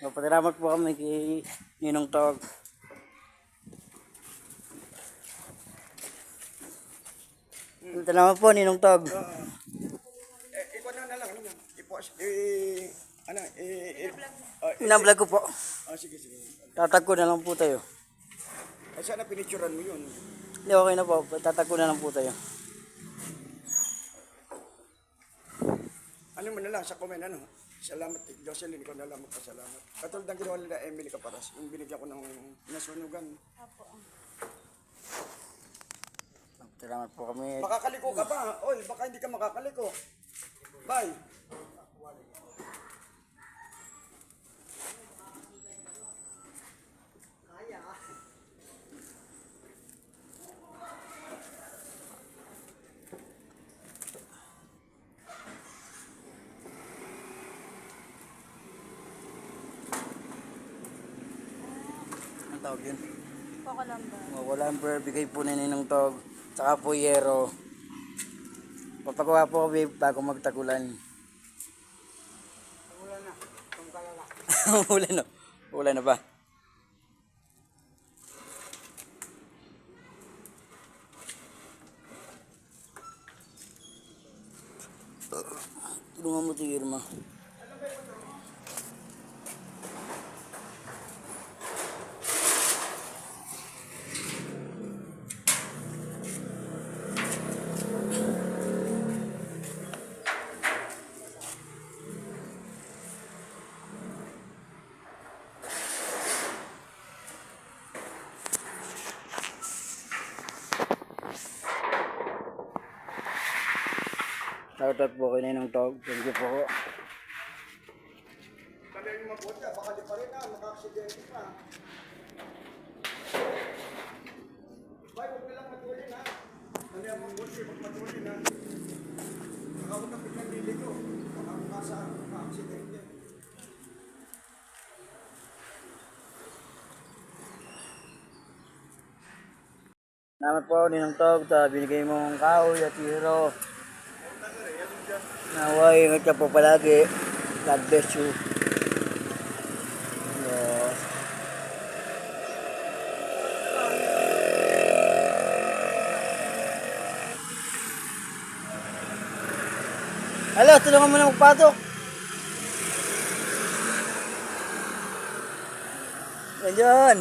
Papasalamat po kami kay Ninong Tog. Salamat po, Ninong Tog. Ikaw na lang. Inablog ko po. Sige. Tatag ko na lang po tayo. Ay, sana pinicturan mo yun. Hindi, okay na po. Tatag ko na lang po tayo. Ano mo na lang sa comment, ano? Salamat, Jocelyn, ikaw na lang magpasalamat. Katulad ng ginawa nila Emily Caparas, yung binigyan ko ng nasunugan. Salamat po kami. Makakaliko ka ba? Oy, baka hindi ka makakaliko. Bye. Ang tawag yun? Coco lumber. Wala ang bigay po ni Ninong Tog. Saka po yero. Papagawa po kami bago magtagulan. Ulan na. Tumkalala. Ulan na. Ulan na ba? Tulungan mo tigil mo. Shoutout po kay Ninong Tog. Thank you po. Kami yung mabuti, baka di pa rin na, maka-aksidente pa. Bye, huwag na lang matulin ha. Kami ang mabuti, huwag matulin ha. Nakakutapit ng lili ko, baka makasa, maka-aksidente. Salamat po Ninong Tog sa binigay mong kahoy at hero. Naway, ingat ka po palagi. God bless you. Yes. Hello, tulungan mo na magpatok. Ayan.